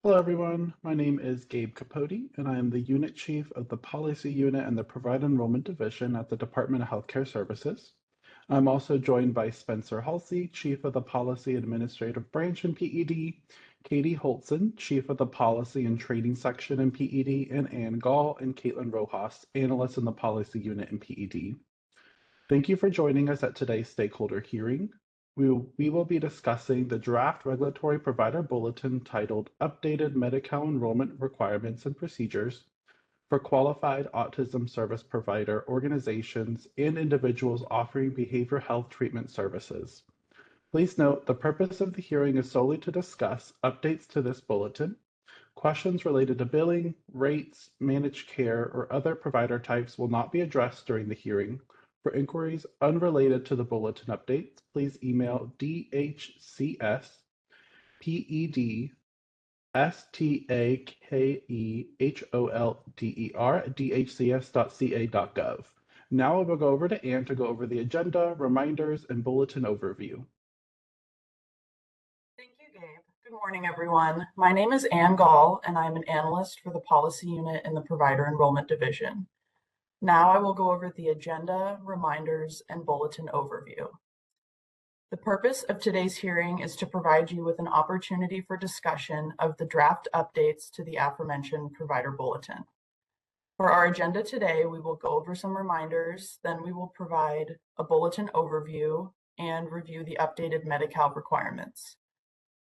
Hello, everyone. My name is Gabe Capote, and I am the Unit Chief of the Policy Unit and the Provide Enrollment Division at the Department of Healthcare Services. I'm also joined by Spencer Halsey, Chief of the Policy Administrative Branch in PED, Katie Holtzen, Chief of the Policy and Training Section in PED, and Ann Gall and Caitlin Rojas, Analysts in the Policy Unit in PED. Thank you for joining us at today's stakeholder hearing. We will be discussing the draft regulatory provider bulletin titled Updated Medi-Cal Enrollment Requirements and Procedures for Qualified Autism Service Provider Organizations and Individuals Offering Behavioral Health Treatment Services. Please note the purpose of the hearing is solely to discuss updates to this bulletin. Questions related to billing, rates, managed care, or other provider types will not be addressed during the hearing. For inquiries unrelated to the bulletin updates, please email DHCS PED STAKEHOLDER at dhcs.ca.gov. Now I will go over to Ann to go over the agenda, reminders, and bulletin overview. Thank you, Gabe. Good morning, everyone. My name is Ann Gall, and I'm an analyst for the Policy Unit in the Provider Enrollment Division. Now I will go over the agenda, reminders, and bulletin overview. The purpose of today's hearing is to provide you with an opportunity for discussion of the draft updates to the aforementioned provider bulletin. For our agenda today, we will go over some reminders, then we will provide a bulletin overview and review the updated Medi-Cal requirements.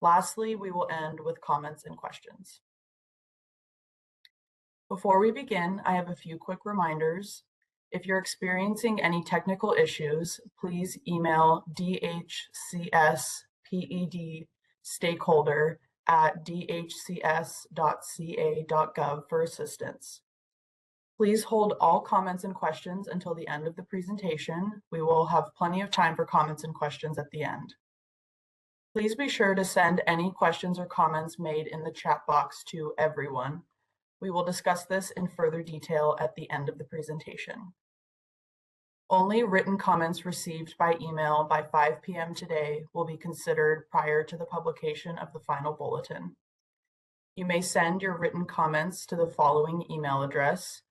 Lastly, we will end with comments and questions. Before we begin, I have a few quick reminders. If you're experiencing any technical issues, please email DHCS stakeholder at dhcs.ca.gov for assistance. Please hold all comments and questions until the end of the presentation. We will have plenty of time for comments and questions at the end. Please be sure to send any questions or comments made in the chat box to everyone. We will discuss this in further detail at the end of the presentation. Only written comments received by email by 5 p.m. today will be considered prior to the publication of the final bulletin. You may send your written comments to the following email address: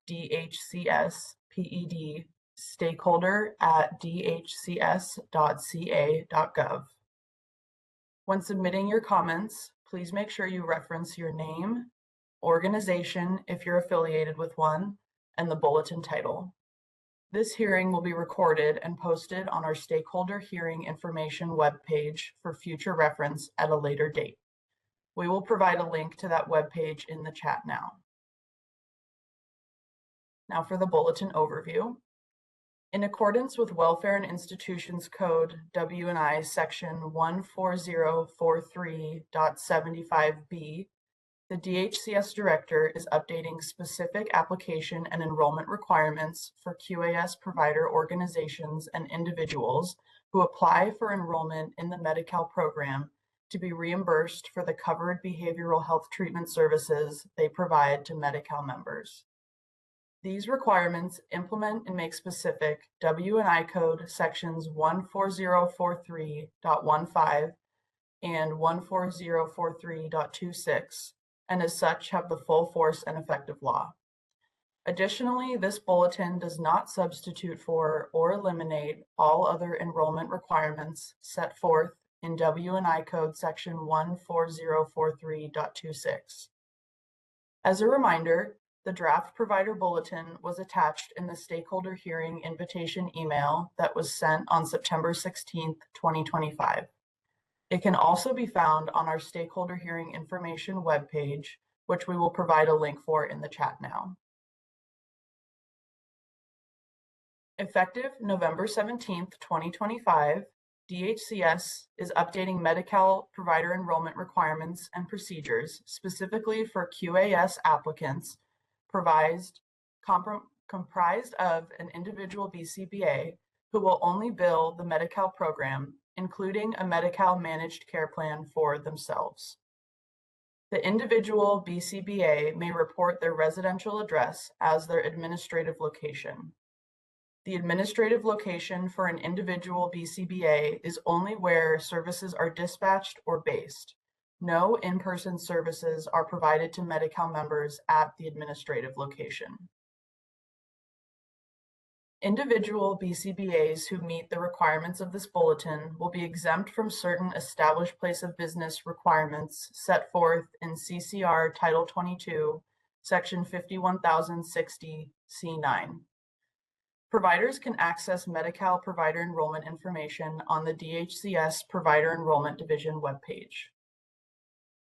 dhcsped@dhcs.ca.gov. When submitting your comments, please make sure you reference your name, organization if you're affiliated with one, and the bulletin title. This hearing will be recorded and posted on our stakeholder hearing information webpage for future reference at a later date. We will provide a link to that webpage in the chat now. Now for the bulletin overview. In accordance with Welfare and Institutions Code W&I Section 14043.75b, the DHCS Director is updating specific application and enrollment requirements for QAS provider organizations and individuals who apply for enrollment in the Medi-Cal program to be reimbursed for the covered behavioral health treatment services they provide to Medi-Cal members. These requirements implement and make specific W&I Code Sections 14043.15 and 14043.26, and as such have the full force and effect of law. Additionally, this bulletin does not substitute for or eliminate all other enrollment requirements set forth in W&I Code Section 14043.26. As a reminder, the draft provider bulletin was attached in the stakeholder hearing invitation email that was sent on September 16, 2025. It can also be found on our stakeholder hearing information webpage, which we will provide a link for in the chat now. Effective November 17, 2025, DHCS is updating Medi-Cal provider enrollment requirements and procedures specifically for QAS applicants comprised of an individual BCBA who will only bill the Medi-Cal program, including a Medi-Cal managed care plan for themselves. The individual BCBA may report their residential address as their administrative location. The administrative location for an individual BCBA is only where services are dispatched or based, No in-person services are provided to Medi-Cal members at the administrative location. Individual BCBAs who meet the requirements of this bulletin will be exempt from certain established place of business requirements set forth in CCR Title 22, Section 51060 C9. Providers can access Medi-Cal provider enrollment information on the DHCS Provider Enrollment Division webpage.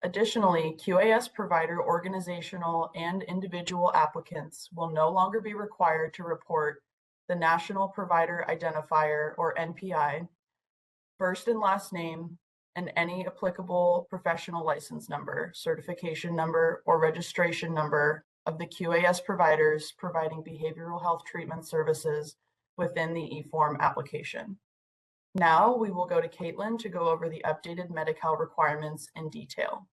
Additionally, QAS provider organizational and individual applicants will no longer be required to report the National Provider Identifier, or NPI, first and last name, and any applicable professional license number, certification number, or registration number of the QAS providers providing behavioral health treatment services within the eForm application. Now we will go to Caitlin to go over the updated Medi-Cal requirements in detail.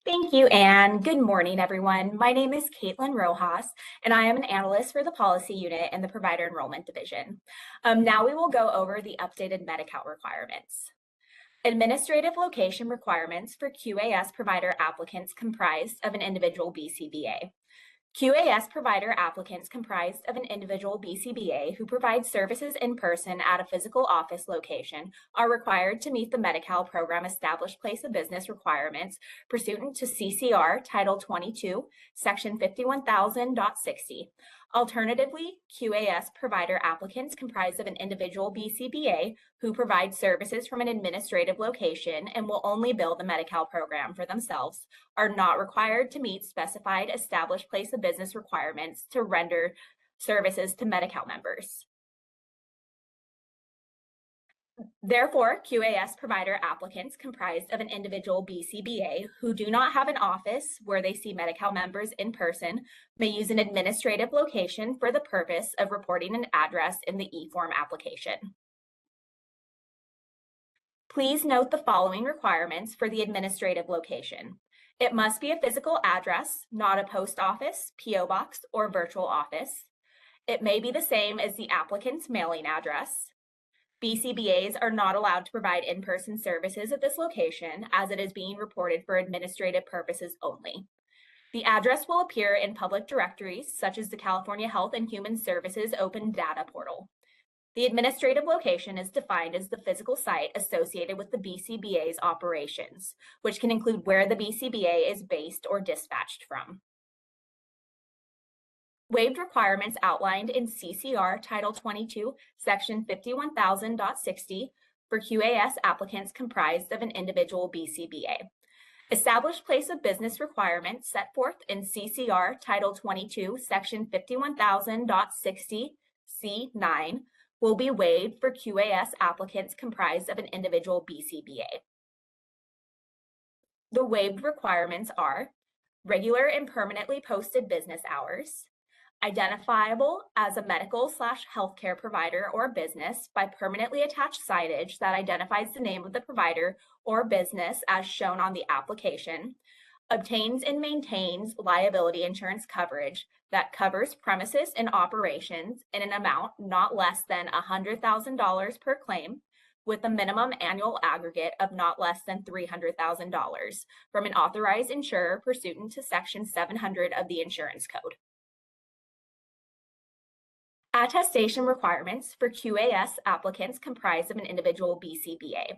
Thank you, Anne. Good morning, everyone. My name is Caitlin Rojas, and I am an analyst for the policy unit in the Provider Enrollment Division. Now we will go over the updated Medi-Cal requirements. Administrative location requirements for QAS provider applicants comprised of an individual BCBA. QAS provider applicants comprised of an individual BCBA who provides services in person at a physical office location are required to meet the Medi-Cal program established place of business requirements pursuant to CCR Title 22, Section 51000.60. Alternatively, QAS provider applicants comprised of an individual BCBA who provides services from an administrative location and will only bill the Medi-Cal program for themselves are not required to meet specified established place of business requirements to render services to Medi-Cal members. Therefore, QAS provider applicants comprised of an individual BCBA who do not have an office where they see Medi-Cal members in person may use an administrative location for the purpose of reporting an address in the eForm application. Please note the following requirements for the administrative location. It must be a physical address, not a post office, PO box, or virtual office. It may be the same as the applicant's mailing address. BCBAs are not allowed to provide in-person services at this location as it is being reported for administrative purposes only. The address will appear in public directories such as the California Health and Human Services Open Data Portal. The administrative location is defined as the physical site associated with the BCBA's operations, which can include where the BCBA is based or dispatched from. Waived requirements outlined in CCR Title 22, Section 51000.60 for QAS applicants comprised of an individual BCBA. Established place of business requirements set forth in CCR Title 22, Section 51000.60 C9 will be waived for QAS applicants comprised of an individual BCBA. The waived requirements are regular and permanently posted business hours, identifiable as a medical/healthcare provider or business by permanently attached signage that identifies the name of the provider or business as shown on the application, obtains and maintains liability insurance coverage that covers premises and operations in an amount not less than $100,000 per claim, with a minimum annual aggregate of not less than $300,000 from an authorized insurer pursuant to Section 700 of the Insurance Code. Attestation requirements for QAS applicants comprised of an individual BCBA.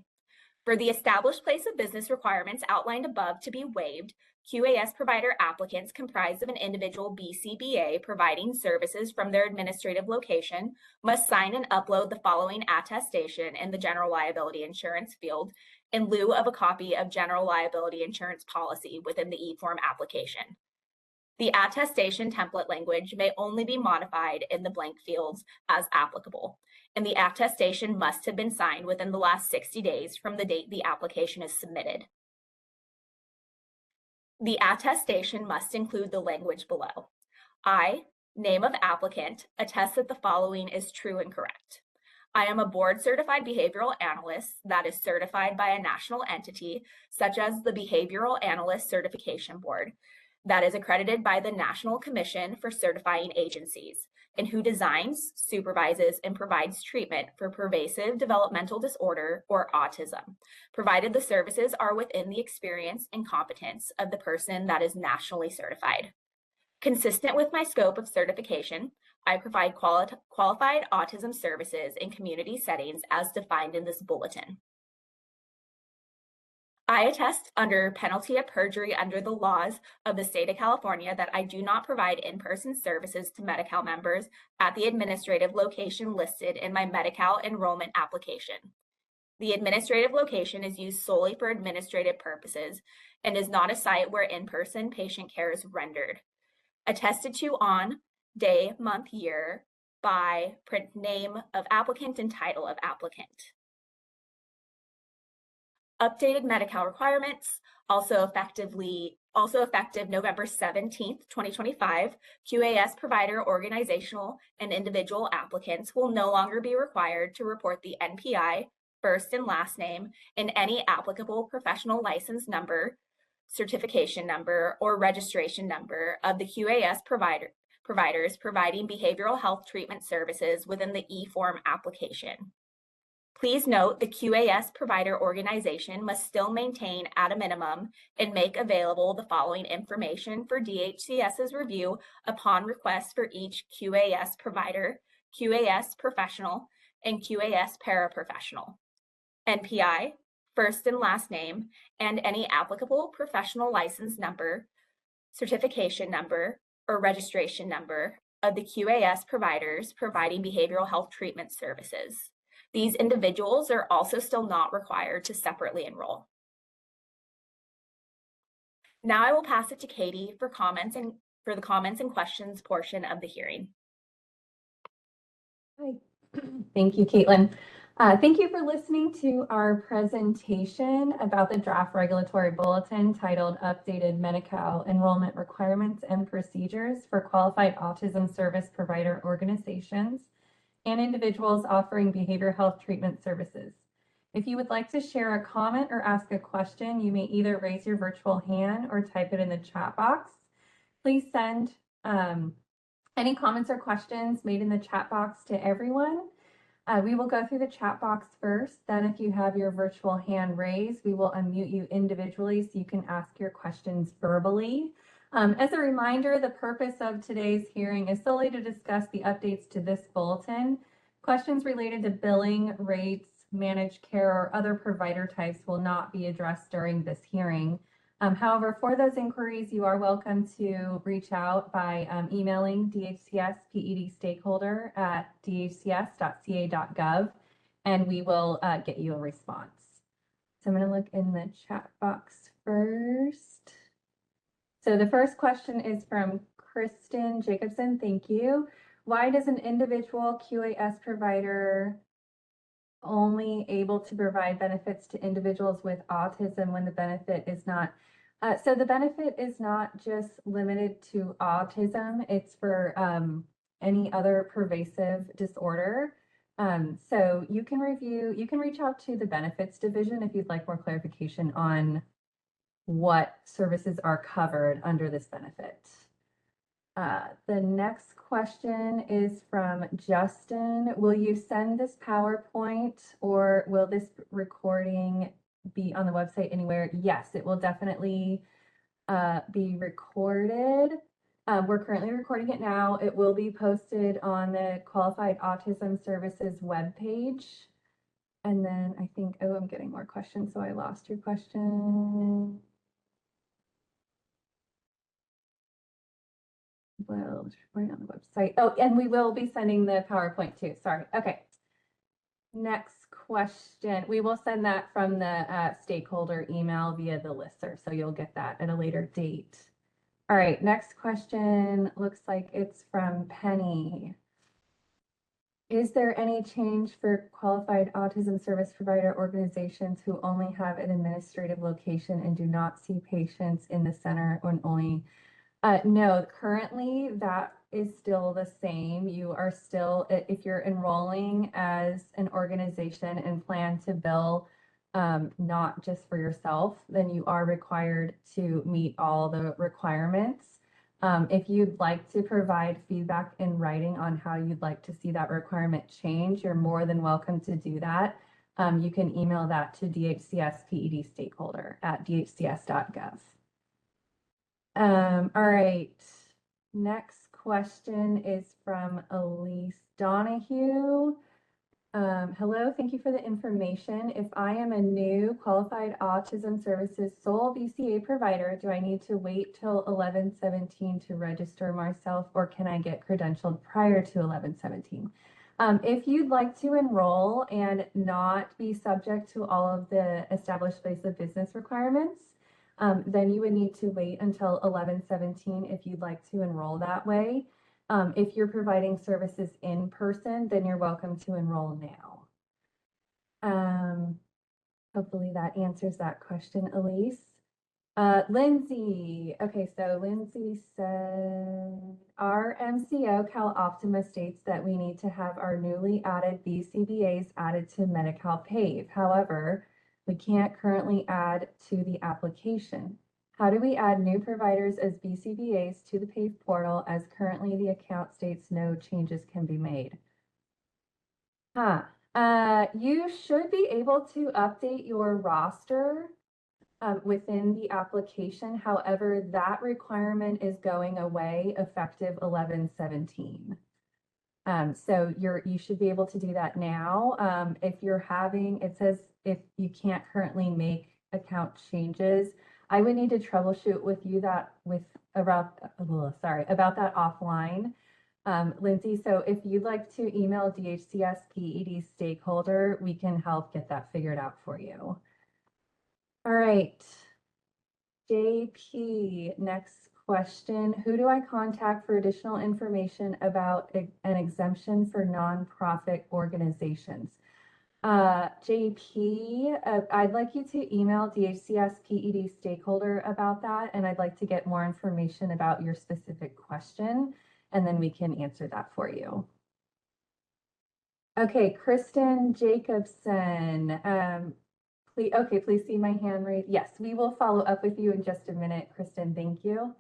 For the established place of business requirements outlined above to be waived, QAS provider applicants comprised of an individual BCBA providing services from their administrative location must sign and upload the following attestation in the general liability insurance field in lieu of a copy of general liability insurance policy within the eForm application. The attestation template language may only be modified in the blank fields as applicable, and the attestation must have been signed within the last 60 days from the date the application is submitted. The attestation must include the language below. I, name of applicant, attest that the following is true and correct. I am a board-certified behavioral analyst that is certified by a national entity, such as the Behavioral Analyst Certification Board, that is accredited by the National Commission for Certifying Agencies, and who designs, supervises, and provides treatment for pervasive developmental disorder or autism, provided the services are within the experience and competence of the person that is nationally certified. Consistent with my scope of certification, I provide qualified autism services in community settings as defined in this bulletin. I attest under penalty of perjury under the laws of the state of California that I do not provide in-person services to Medi-Cal members at the administrative location listed in my Medi-Cal enrollment application. The administrative location is used solely for administrative purposes and is not a site where in-person patient care is rendered. Attested to on day, month, year by print name of applicant and title of applicant. Updated Medi-Cal requirements, also effective November 17th, 2025, QAS provider, organizational, and individual applicants will no longer be required to report the NPI, first and last name, and any applicable professional license number, certification number, or registration number of the QAS providers providing behavioral health treatment services within the e-form application. Please note the QAS provider organization must still maintain at a minimum and make available the following information for DHCS's review upon request for each QAS provider, QAS professional, and QAS paraprofessional. NPI, first and last name, and any applicable professional license number, certification number, or registration number of the QAS providers providing behavioral health treatment services. These individuals are also still not required to separately enroll. Now I will pass it to Katie for the comments and questions portion of the hearing. Hi, thank you, Caitlin. Thank you for listening to our presentation about the draft regulatory bulletin titled Updated Medi-Cal Enrollment Requirements and Procedures for Qualified Autism Service Provider Organizations and individuals offering behavioral health treatment services. If you would like to share a comment or ask a question, you may either raise your virtual hand or type it in the chat box. Please send any comments or questions made in the chat box to everyone. We will go through the chat box first. Then if you have your virtual hand raised, we will unmute you individually so you can ask your questions verbally. As a reminder, the purpose of today's hearing is solely to discuss the updates to this bulletin. Questions related to billing, rates, managed care, or other provider types will not be addressed during this hearing. However, for those inquiries, you are welcome to reach out by emailing DHCS PED stakeholder at dhcs.ca.gov, and we will get you a response. So I'm going to look in the chat box first. So the first question is from Kristen Jacobson. Thank you. Why does an individual QAS provider only able to provide benefits to individuals with autism when the benefit is not? So the benefit is not just limited to autism. It's for any other pervasive disorder. So you can reach out to the benefits division if you'd like more clarification on what services are covered under this benefit. The next question is from Justin. Will you send this PowerPoint or will this recording be on the website anywhere? Yes, it will definitely be recorded. We're currently recording it now. It will be posted on the Qualified Autism Services webpage. And then I think, oh, I'm getting more questions, so I lost your question. Well, it's recording on the website. Oh, and we will be sending the PowerPoint too. Sorry. Okay. Next question. We will send that from the stakeholder email via the listserv, so you'll get that at a later date. All right. Next question looks like it's from Penny. Is there any change for qualified autism service provider organizations who only have an administrative location and do not see patients in the center or only? No, currently that is still the same. You are still, if you're enrolling as an organization and plan to bill not just for yourself, then you are required to meet all the requirements. If you'd like to provide feedback in writing on how you'd like to see that requirement change, you're more than welcome to do that. You can email that to DHCS PED stakeholder at dhcs.gov. All right, next question is from Elise Donahue. Hello, thank you for the information. If I am a new qualified autism services sole BCA provider, do I need to wait till 11/17 to register myself, or can I get credentialed prior to 11/17? If you'd like to enroll and not be subject to all of the established place of business requirements, then you would need to wait until 11/17 if you'd like to enroll that way. If you're providing services in person, then you're welcome to enroll now. Hopefully that answers that question, Elise. Lindsay, okay, so Lindsay said, our MCO Cal Optima states that we need to have our newly added BCBAs added to Medi-Cal PAVE. However, we can't currently add to the application. How do we add new providers as BCBAs to the PAVE portal, as currently the account states no changes can be made? You should be able to update your roster within the application. However, that requirement is going away effective 11/17. So you should be able to do that now. If you're having, it says if you can't currently make account changes, I would need to troubleshoot with you about that offline, Lindsay. So if you'd like to email DHCS PED stakeholder, we can help get that figured out for you. All right, JP, next question. Who do I contact for additional information about an exemption for nonprofit organizations? JP, I'd like you to email DHCS PED stakeholder about that, and I'd like to get more information about your specific question, and then we can answer that for you. Okay, Kristen Jacobson. Please see my hand raised. Yes, we will follow up with you in just a minute, Kristen. Thank you.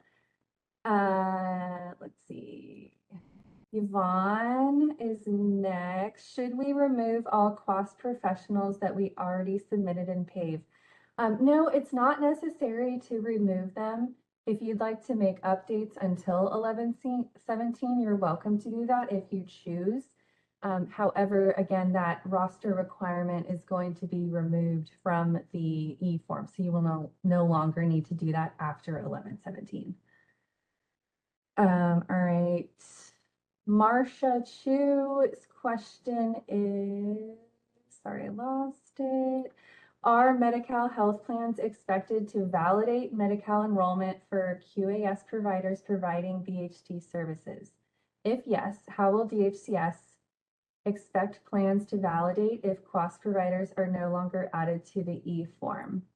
Let's see. Yvonne is next. Should we remove all QAS professionals that we already submitted in PAVE? No, it's not necessary to remove them. If you'd like to make updates until 11/17, you're welcome to do that if you choose. However, again, that roster requirement is going to be removed from the e-form, so you will no longer need to do that after 11/17. All right. Marcia Chu's question is, sorry, I lost it. Are Medi-Cal health plans expected to validate Medi-Cal enrollment for QAS providers providing BHT services? If yes, how will DHCS expect plans to validate if QAS providers are no longer added to the e-form?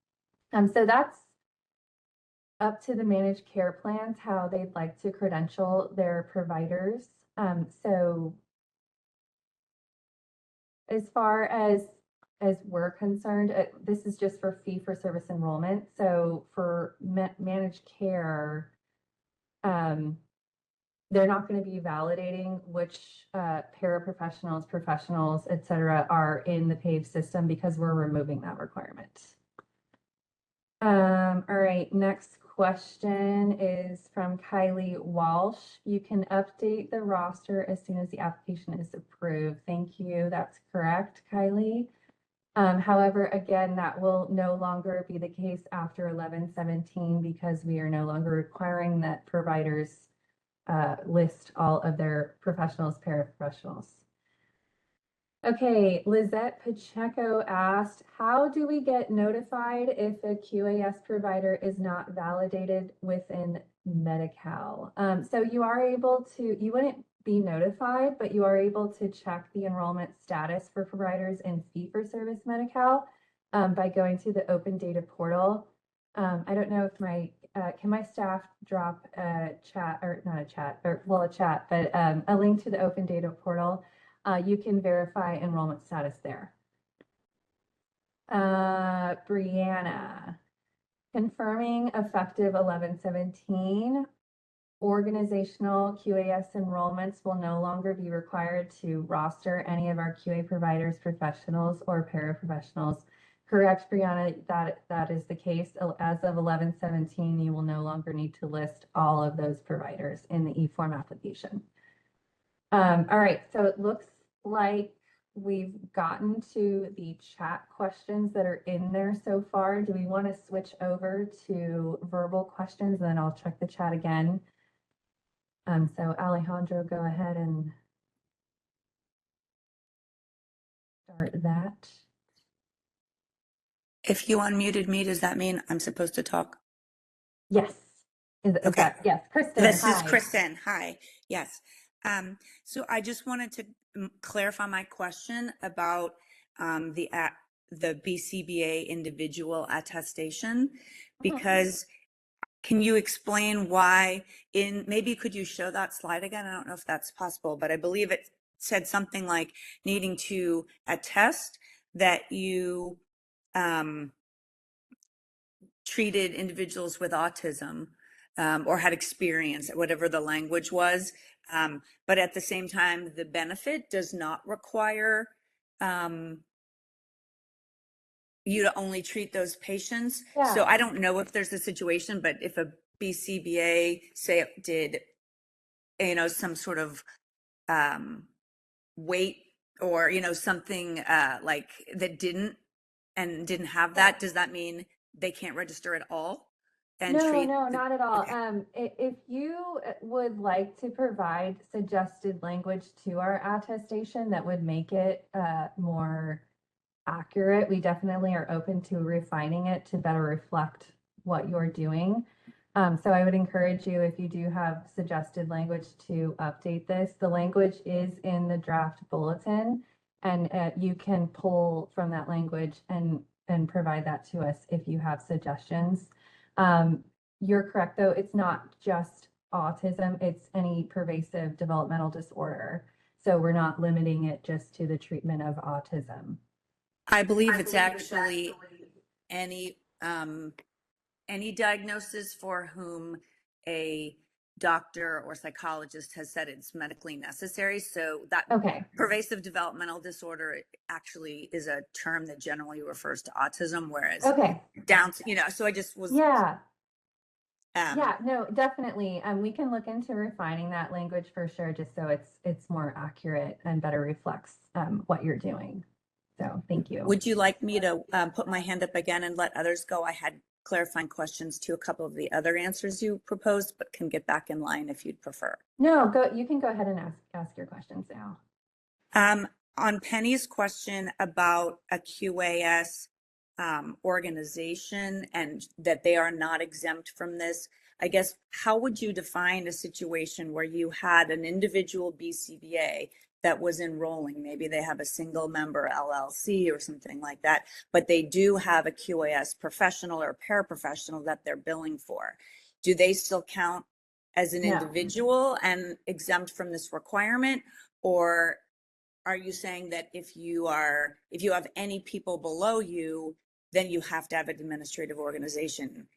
So that's up to the managed care plans, how they'd like to credential their providers. So as far as we're concerned, this is just for fee-for-service enrollment. So for managed care, they're not going to be validating which paraprofessionals, professionals, et cetera, are in the PAVE system because we're removing that requirement. All right, next question is from Kylie Walsh. You can update the roster as soon as the application is approved. Thank you. That's correct, Kylie. However, again, that will no longer be the case after 11/17 because we are no longer requiring that providers list all of their professionals, paraprofessionals. Okay, Lizette Pacheco asked, how do we get notified if a QAS provider is not validated within Medi-Cal? So you are able to, you wouldn't be notified, but you are able to check the enrollment status for providers in fee-for-service Medi-Cal by going to the open data portal. I don't know if can my staff drop a chat, or not a chat, or well, a chat, but a link to the open data portal. You can verify enrollment status there. Brianna, confirming effective 11/17 Organizational QAS enrollments will no longer be required to roster any of our QA providers, professionals, or paraprofessionals. Correct, Brianna, that is the case. As of 11/17, you will no longer need to list all of those providers in the e-form application. All right, so it looks like we've gotten to the chat questions that are in there so far. Do we want to switch over to verbal questions? And then I'll check the chat again. So Alejandro, go ahead and start that. If you unmuted me, does that mean I'm supposed to talk? Yes. Is Okay. that, yes, Kristen, This hi. is Kristen. Hi. Yes. So I just wanted to clarify my question about the BCBA individual attestation, because can you explain why maybe could you show that slide again? I don't know if that's possible, but I believe it said something like needing to attest that you treated individuals with autism or had experience, whatever the language was. But at the same time, the benefit does not require you to only treat those patients. Yeah. So I don't know if there's a situation, but if a BCBA say did, some sort of weight or, something like that didn't have that, does that mean they can't register at all? And No, not at all. Okay. If you would like to provide suggested language to our attestation that would make it more accurate, we definitely are open to refining it to better reflect what you're doing. So I would encourage you, if you do have suggested language, to update this. The language is in the draft bulletin, and you can pull from that language and provide that to us if you have suggestions. You're correct, though, it's not just autism, it's any pervasive developmental disorder. So we're not limiting it just to the treatment of autism. I believe it's actually any diagnosis for whom a doctor or psychologist has said it's medically necessary. So that Okay. pervasive developmental disorder actually is a term that generally refers to autism, whereas Okay. Down, so I just was. Yeah. Yeah, no, definitely. We can look into refining that language for sure, just so it's more accurate and better reflects what you're doing. So thank you. Would you like me to put my hand up again and let others go? I had clarifying questions to a couple of the other answers you proposed, but can get back in line if you'd prefer. No, you can go ahead and ask your questions now. On Penny's question about a QAS organization and that they are not exempt from this, I guess, how would you define a situation where you had an individual BCBA that was enrolling? Maybe they have a single member LLC or something like that, but they do have a QAS professional or paraprofessional that they're billing for. Do they still count as an individual and exempt from this requirement? Or are you saying that if you have any people below you, then you have to have an administrative organization?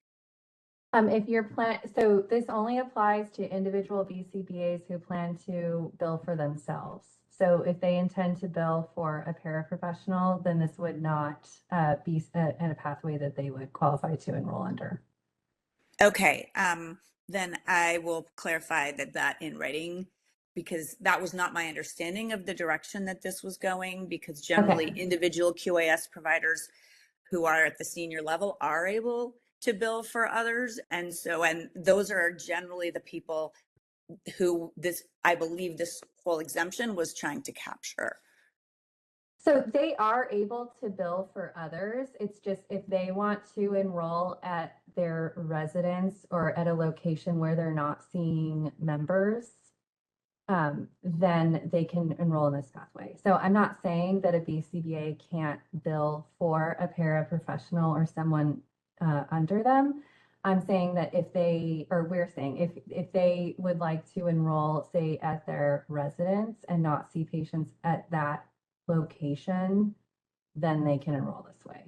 If you're so this only applies to individual BCBAs who plan to bill for themselves. So if they intend to bill for a paraprofessional, then this would not be a pathway that they would qualify to enroll under. Okay, then I will clarify that in writing, because that was not my understanding of the direction that this was going, because generally individual QAS providers who are at the senior level are able to bill for others. And those are generally the people who I believe this whole exemption was trying to capture. So they are able to bill for others. It's just if they want to enroll at their residence or at a location where they're not seeing members, then they can enroll in this pathway. So I'm not saying that a BCBA can't bill for a paraprofessional or someone under them. I'm saying that if they would like to enroll, say, at their residence and not see patients at that location, then they can enroll this way.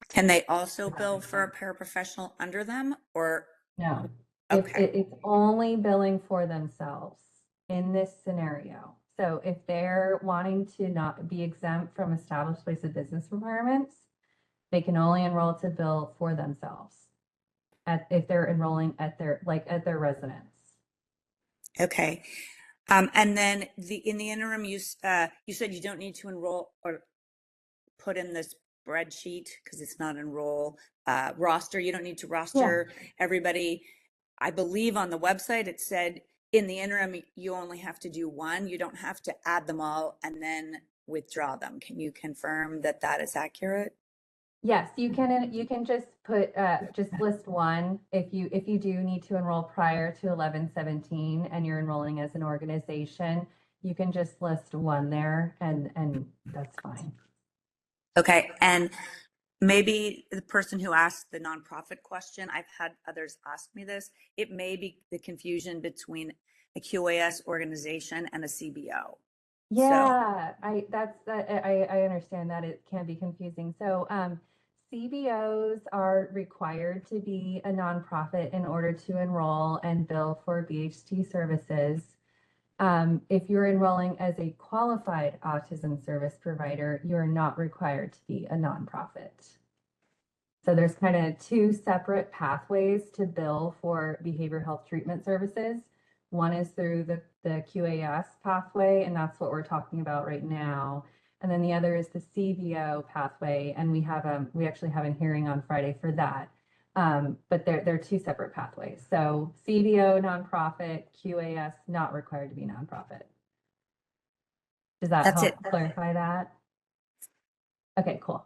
Can they also bill for a paraprofessional under them, or? No. Okay. It's only billing for themselves in this scenario. So if they're wanting to not be exempt from established place of business requirements, they can only enroll to bill for themselves if they're enrolling at their residence. Okay. And then in the interim, you said you don't need to enroll or put in this spreadsheet because it's not enroll roster. You don't need to roster everybody. I believe on the website it said in the interim you only have to do one. You don't have to add them all and then withdraw them. Can you confirm that that is accurate? Yes, you can just put just list one if you do need to enroll prior to 11/17 and you're enrolling as an organization, you can just list one there and that's fine. Okay. And maybe the person who asked the nonprofit question, I've had others ask me this. It may be the confusion between a QAS organization and a CBO. Yeah, I understand that it can be confusing. So CBOs are required to be a nonprofit in order to enroll and bill for BHT services. If you're enrolling as a qualified autism service provider, you're not required to be a nonprofit. So there's kind of two separate pathways to bill for behavioral health treatment services. One is through the QAS pathway, and that's what we're talking about right now. And then the other is the CBO pathway, and we actually have a hearing on Friday for that. But they're two separate pathways. So CBO nonprofit, QAS not required to be nonprofit. Does that help clarify that? Okay, cool.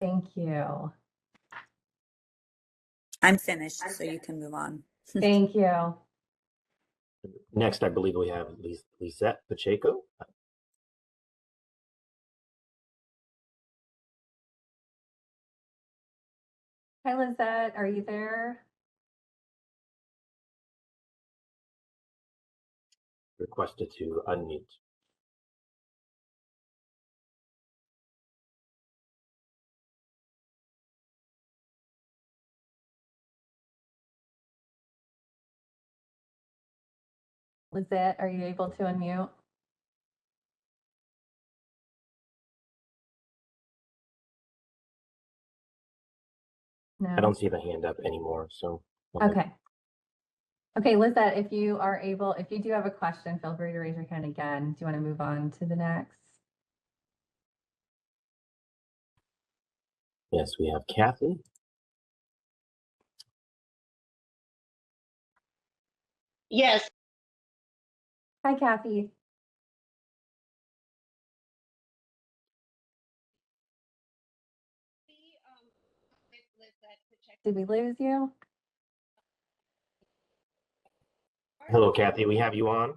Thank you. I'm finished, so you can move on. Thank you. Next, I believe we have Lisette Pacheco. Hi, Lizette, are you there? Requested to unmute. Lizette, are you able to unmute? No. I don't see the hand up anymore, so. Okay. Okay, Lizette, if you do have a question, feel free to raise your hand again. Do you want to move on to the next? Yes, we have Kathy. Yes. Hi, Kathy. Did we lose you? Hello, Kathy. We have you on.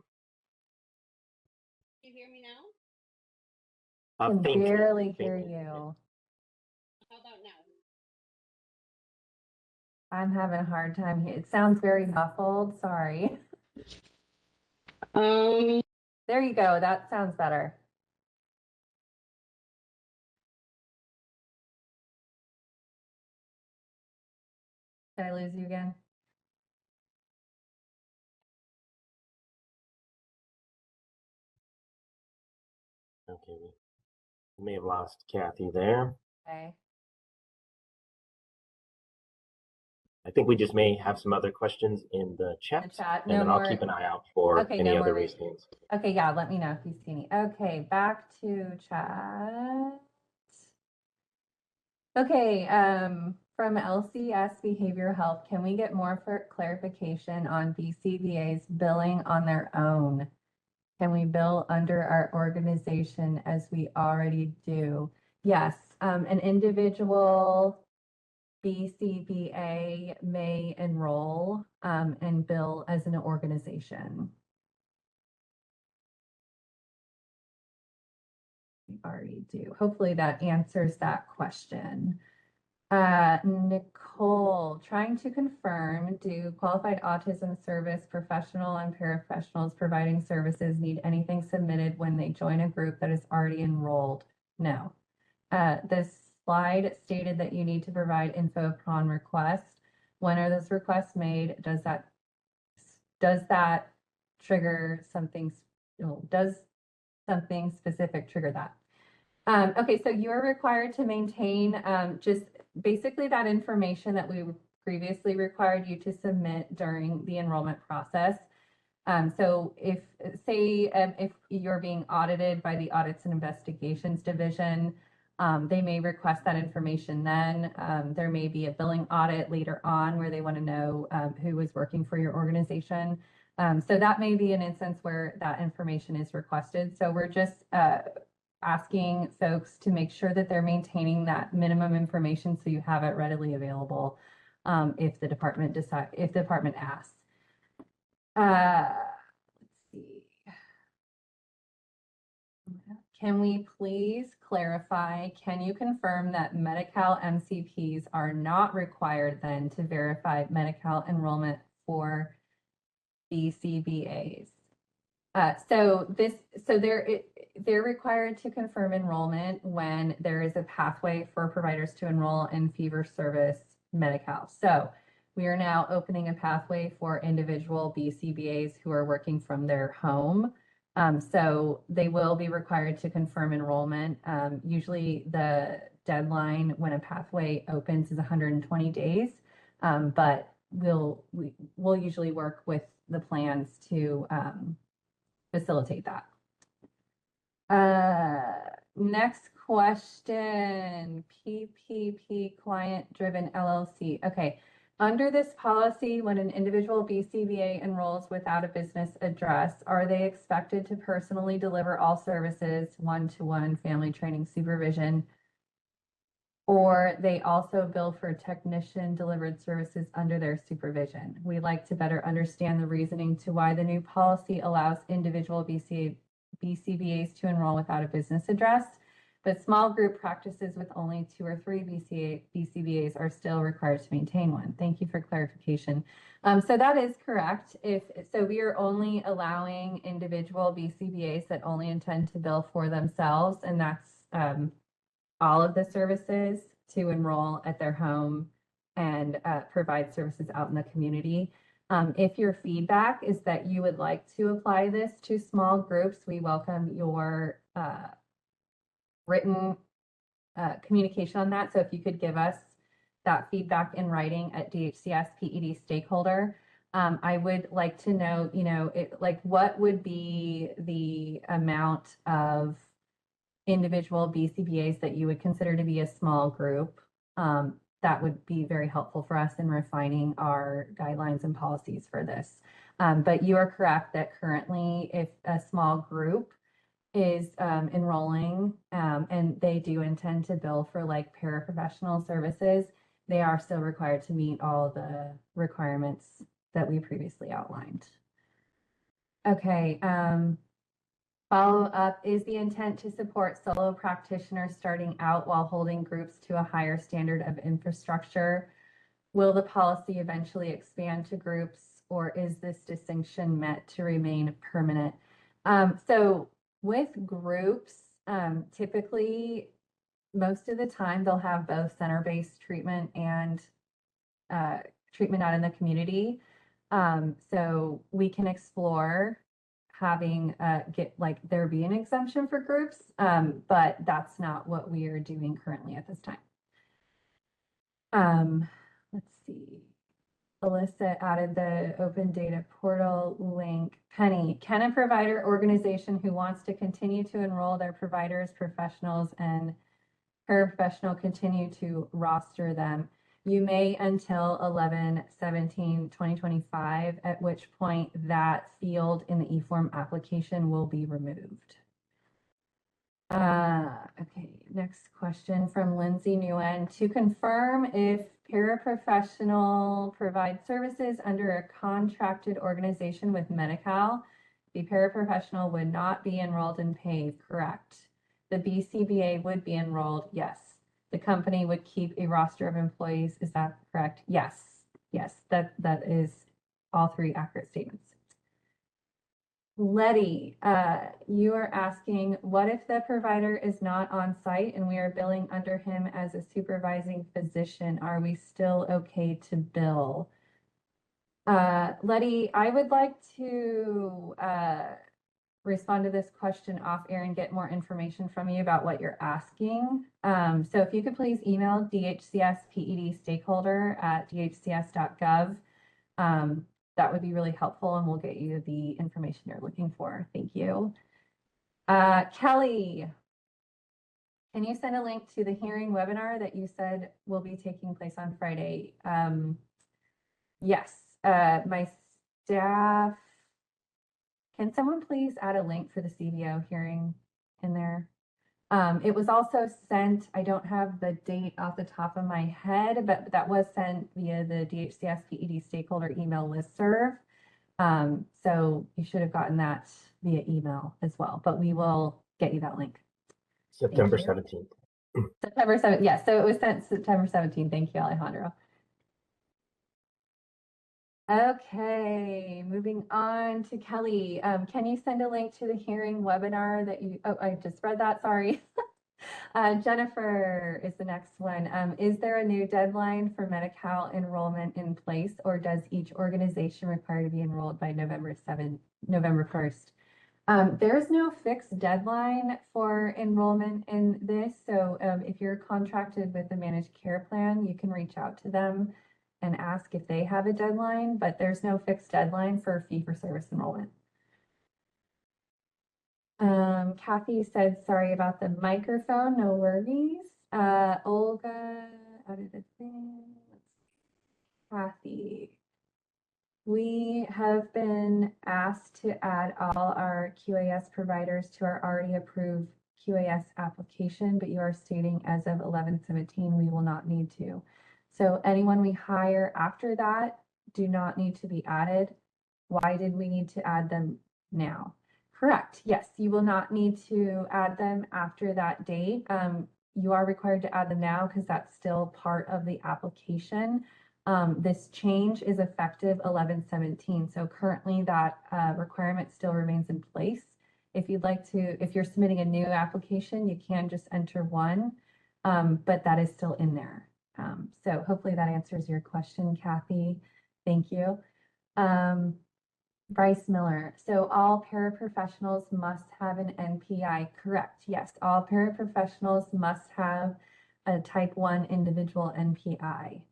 Can you hear me now? I can Faintly, barely hear faintly. you. How about now? I'm having a hard time here. It sounds very muffled. Sorry. There you go. That sounds better. Did I lose you again? Okay, we may have lost Kathy there. Okay. I think we just may have some other questions in the chat. No and then more. I'll keep an eye out for Okay, any no other more raised hands. Okay, yeah, let me know if you see any. Okay, back to chat. Okay, from LCS Behavioral Health, can we get more clarification on BCBA's billing on their own? Can we bill under our organization as we already do? Yes, an individual BCBA may enroll and bill as an organization. We already do. Hopefully that answers that question. Nicole, trying to confirm, do qualified autism service professional and paraprofessionals providing services need anything submitted when they join a group that is already enrolled? No. This slide stated that you need to provide info upon request. When are those requests made? Does that trigger something, does something specific trigger that? Okay, so you're required to maintain just basically that information that we previously required you to submit during the enrollment process. So if you're being audited by the Audits and Investigations Division, they may request that information then. There may be a billing audit later on where they want to know who was working for your organization. So that may be an instance where that information is requested. So we're just asking folks to make sure that they're maintaining that minimum information so you have it readily available if the department asks. Let's see. Can we please clarify, can you confirm that Medi-Cal MCPs are not required then to verify Medi-Cal enrollment for BCBAs? They're required to confirm enrollment when there is a pathway for providers to enroll in fee-for-service Medi-Cal. So we are now opening a pathway for individual BCBAs who are working from their home. So they will be required to confirm enrollment. Usually the deadline when a pathway opens is 120 days, but we'll usually work with the plans to facilitate that. Next question, PPP client-driven LLC. Okay, under this policy, when an individual BCBA enrolls without a business address, are they expected to personally deliver all services, one-to-one family training supervision, or they also bill for technician delivered services under their supervision? We'd like to better understand the reasoning to why the new policy allows individual BCBAs to enroll without a business address, but small group practices with only 2 or 3 BCBAs are still required to maintain one. Thank you for clarification. So that is correct. So we are only allowing individual BCBAs that only intend to bill for themselves, and that's all of the services to enroll at their home and provide services out in the community. If your feedback is that you would like to apply this to small groups, we welcome your written communication on that. So if you could give us that feedback in writing at DHCS PED stakeholder, I would like to know, what would be the amount of individual BCBAs that you would consider to be a small group? That would be very helpful for us in refining our guidelines and policies for this. But you are correct that currently if a small group is enrolling and they do intend to bill for like paraprofessional services, they are still required to meet all the requirements that we previously outlined. Okay, follow up, is the intent to support solo practitioners starting out while holding groups to a higher standard of infrastructure? Will the policy eventually expand to groups, or is this distinction meant to remain permanent? So with groups, typically, most of the time they'll have both center-based treatment and treatment out in the community. So we can explore having there be an exemption for groups, but that's not what we are doing currently at this time. Let's see. Alyssa added the open data portal link. Penny, can a provider organization who wants to continue to enroll their providers, professionals, and paraprofessional continue to roster them? You may until 11/17/2025, at which point that field in the eForm application will be removed. Okay, next question from Lindsay Nguyen. To confirm if paraprofessional provide services under a contracted organization with Medi-Cal, the paraprofessional would not be enrolled in PAVE, correct? The BCBA would be enrolled, yes. The company would keep a roster of employees, is that correct? Yes, yes, that is all 3 accurate statements. Letty, you are asking, what if the provider is not on site and we are billing under him as a supervising physician? Are we still okay to bill? Letty, I would like to respond to this question off air and get more information from you about what you're asking. So if you could please email DHCS PED stakeholder at dhcs.gov. That would be really helpful and we'll get you the information you're looking for. Thank you. Kelly, can you send a link to the hearing webinar that you said will be taking place on Friday? Yes, my staff, can someone please add a link for the CBO hearing in there? It was also sent, I don't have the date off the top of my head, but that was sent via the DHCS PED stakeholder email listserv. So you should have gotten that via email as well, but we will get you that link. September 17th. September 7th, yes, so it was sent September 17th. Thank you, Alejandro. Okay, moving on to Kelly. Can you send a link to the hearing webinar that you, oh, I just read that, sorry. Jennifer is the next one. Is there a new deadline for Medi-Cal enrollment in place, or does each organization require to be enrolled by November 1st? There's no fixed deadline for enrollment in this. So if you're contracted with the managed care plan, you can reach out to them and ask if they have a deadline, but there's no fixed deadline for fee-for-service enrollment. Kathy said, sorry about the microphone, no worries. Olga, out of the thing. Kathy, we have been asked to add all our QAS providers to our already approved QAS application, but you are stating as of 11/17, we will not need to. So anyone we hire after that do not need to be added. Why did we need to add them now? Correct. Yes, you will not need to add them after that date. You are required to add them now because that's still part of the application. This change is effective 11/17. So currently that requirement still remains in place. If you'd like to, if you're submitting a new application, you can just enter one, but that is still in there. So hopefully that answers your question, Kathy. Thank you. Bryce Miller. So all paraprofessionals must have an NPI, correct? Yes, all paraprofessionals must have a type 1 individual NPI.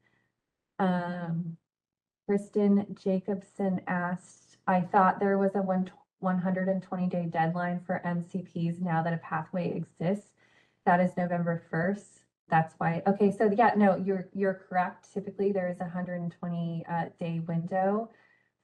Kristen Jacobson asked, I thought there was a 120-day deadline for MCPs now that a pathway exists. That is November 1st. That's why. Okay, so yeah, no, you're correct. Typically there is a 120-day window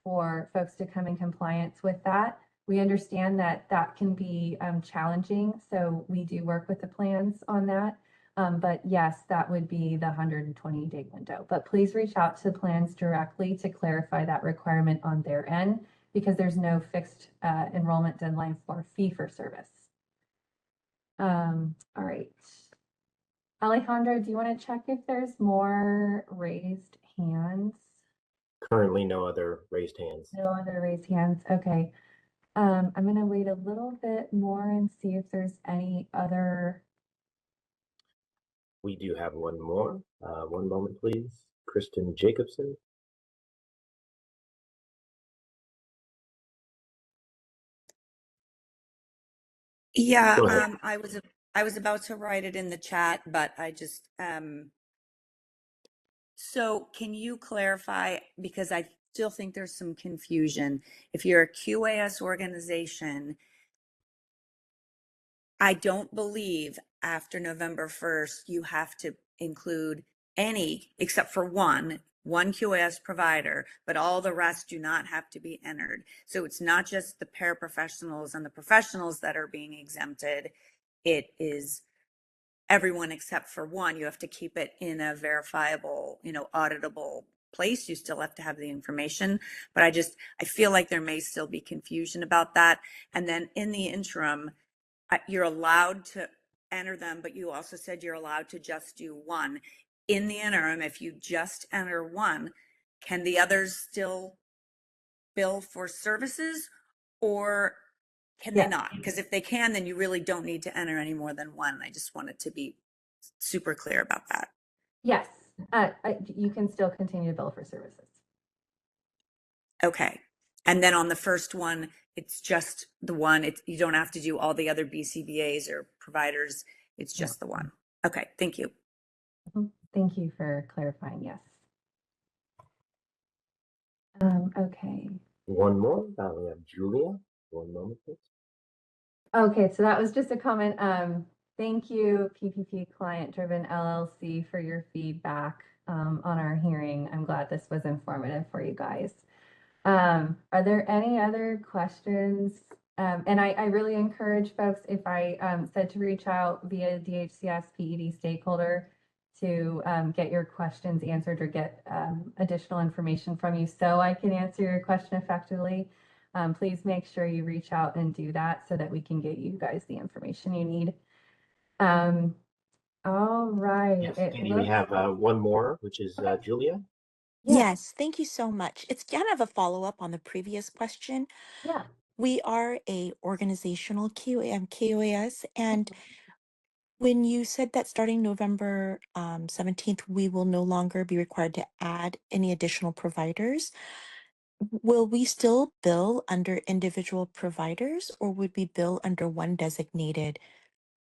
for folks to come in compliance with that. We understand that that can be challenging, so we do work with the plans on that. But yes, that would be the 120-day window. But please reach out to plans directly to clarify that requirement on their end, because there's no fixed enrollment deadline for fee-for-service. All right. Alejandro, do you want to check if there's more raised hands? Currently, no other raised hands. No other raised hands. Okay. I'm going to wait a little bit more and see if there's any other. We do have one more. One moment, please. Kristen Jacobson. Yeah, Go ahead. I was about to write it in the chat, but I just so can you clarify, because I still think there's some confusion. If you're a QAS organization, I don't believe after November 1st you have to include any except for one QAS provider, but all the rest do not have to be entered. So it's not just the paraprofessionals and the professionals that are being exempted. It is everyone except for one. You have to keep it in a verifiable, auditable place. You still have to have the information, but I feel like there may still be confusion about that. And then in the interim, you're allowed to enter them, but you also said you're allowed to just do one. In the interim, if you just enter one, can the others still bill for services, or can they Yes. not? Because if they can, then you really don't need to enter any more than one. I just wanted to be super clear about that. Yes, you can still continue to bill for services. Okay. And then on the first one, it's just the one. You don't have to do all the other BCBAs or providers. It's just the one. Okay. Thank you. Thank you for clarifying. Yes. Okay. One more. We have Julia. One moment, please. Okay, so that was just a comment. Thank you, PPP Client Driven LLC, for your feedback on our hearing. I'm glad this was informative for you guys. Are there any other questions? And I really encourage folks, if I said to reach out via DHCS PED stakeholder to get your questions answered or get additional information from you so I can answer your question effectively. Please make sure you reach out and do that so that we can get you guys the information you need. All right. Yes, Katie, we have one more, which is Julia. Yes, thank you so much. It's kind of a follow-up on the previous question. Yeah. We are a organizational QAS, and when you said that starting November 17th, we will no longer be required to add any additional providers, will we still bill under individual providers, or would we bill under one designated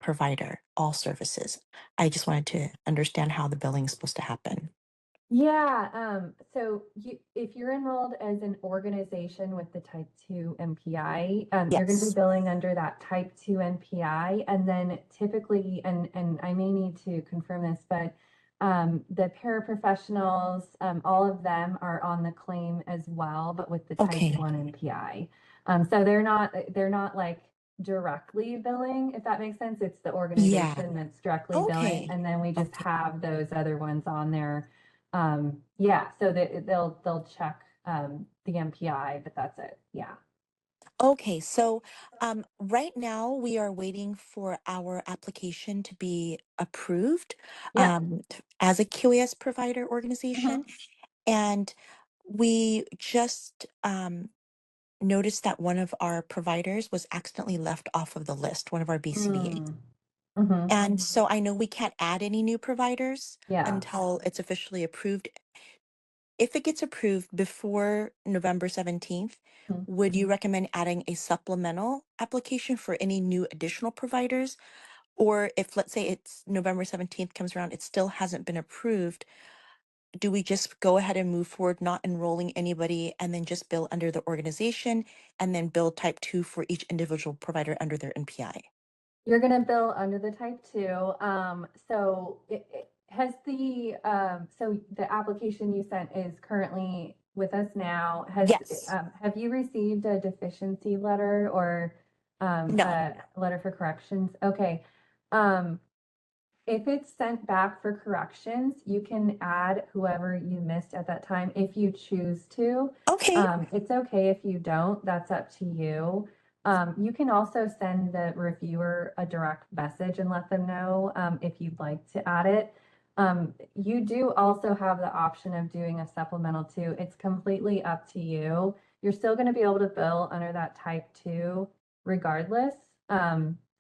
provider, all services? I just wanted to understand how the billing is supposed to happen. Yeah, so if you're enrolled as an organization with the type 2 MPI, you're going to be Yes. billing under that type 2 MPI. And then typically, and I may need to confirm this, but the paraprofessionals, all of them are on the claim as well, but with the type Okay. 1 MPI. So they're not like directly billing, if that makes sense. It's the organization that's directly billing. Okay. And then we just Okay. have those other ones on there. Yeah, so that they'll check the MPI, but that's it. Yeah. Okay, so right now we are waiting for our application to be approved Yeah. as a QAS provider organization. And we just noticed that one of our providers was accidentally left off of the list, one of our BCBAs. And so I know we can't add any new providers Yeah. until it's officially approved. If it gets approved before November 17th, would you recommend adding a supplemental application for any new additional providers? Or if, let's say, it's November 17th comes around, it still hasn't been approved, do we just go ahead and move forward, not enrolling anybody, and then just bill under the organization and then bill type 2 for each individual provider under their NPI? You're going to bill under the type 2. So it has so the application you sent is currently with us now. Yes. Have you received a deficiency letter or No. a letter for corrections? Okay. If it's sent back for corrections, you can add whoever you missed at that time if you choose to. Okay. It's okay if you don't, that's up to you. You can also send the reviewer a direct message and let them know if you'd like to add it. You do also have the option of doing a supplemental too. It's completely up to you. You're still going to be able to bill under that type 2 regardless.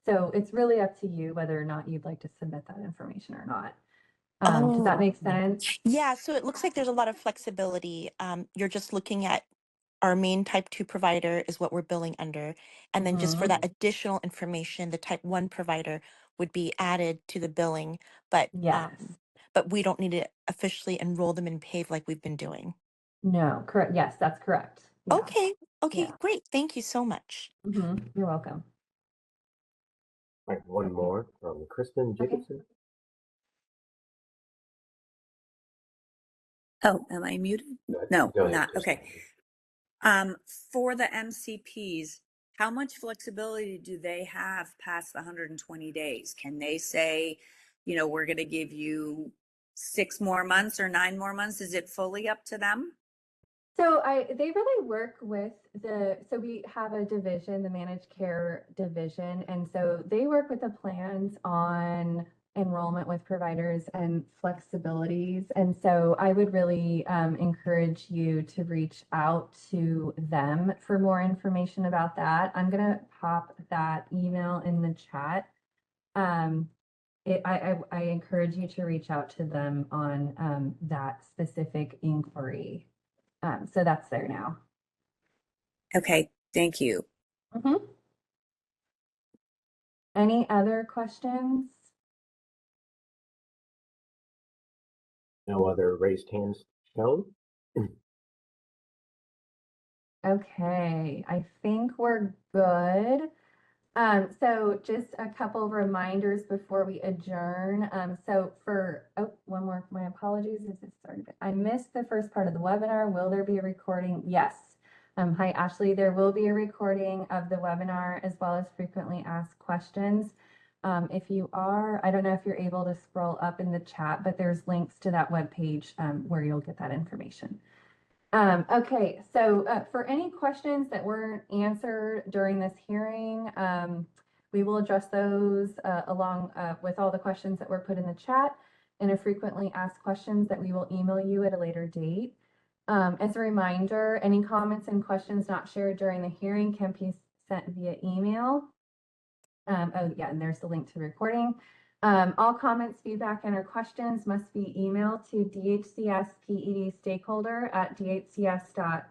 So it's really up to you whether or not you'd like to submit that information or not. Does that make sense? Yeah, so it looks like there's a lot of flexibility. You're just looking at our main type 2 provider is what we're billing under. And then just for that additional information, the type 1 provider would be added to the billing, but Yes. but we don't need to officially enroll them in PAVE like we've been doing. No, correct. Yes, that's correct. Yeah. Okay. Okay, Yeah. great. Thank you so much. You're welcome. All right, one more from Kristen Jacobson. Oh, am I muted? No, Go I'm ahead, not. Kristen. Okay. For the MCPs, how much flexibility do they have past the 120 days? Can they say, we're going to give you 6 more months or 9 more months? Is it fully up to them? So they really work with so we have a division, the managed care division. And so they work with the plans on enrollment with providers and flexibilities. And so I would really encourage you to reach out to them for more information about that. I'm going to pop that email in the chat. I encourage you to reach out to them on that specific inquiry. So that's there now. Okay, thank you. Any other questions? No other raised hands shown. Okay, I think we're good. So just a couple of reminders before we adjourn. One more, my apologies. I missed the first part of the webinar. Will there be a recording? Yes. Hi, Ashley. There will be a recording of the webinar as well as frequently asked questions. If you are, I don't know if you're able to scroll up in the chat, but there's links to that webpage where you'll get that information. Okay, so for any questions that weren't answered during this hearing, we will address those along with all the questions that were put in the chat and a frequently asked questions that we will email you at a later date. As a reminder, any comments and questions not shared during the hearing can be sent via email. Oh yeah, and there's the link to the recording. All comments, feedback, and or questions must be emailed to DHCS stakeholder at dhcs.ca.gov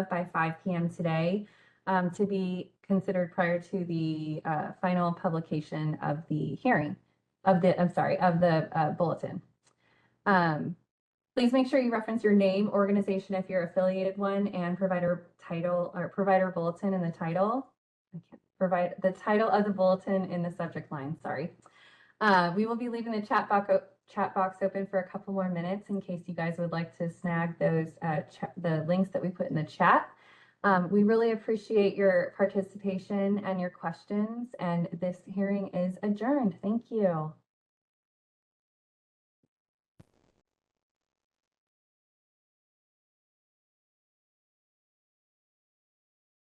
by 5 p.m. today to be considered prior to the final publication of the hearing of the bulletin. Please make sure you reference your name, organization if you're affiliated one, and provider title or provider bulletin in the title. Provide the title of the bulletin in the subject line, sorry. We will be leaving the chat box open for a couple more minutes in case you guys would like to snag those the links that we put in the chat. We really appreciate your participation and your questions, and this hearing is adjourned. Thank you.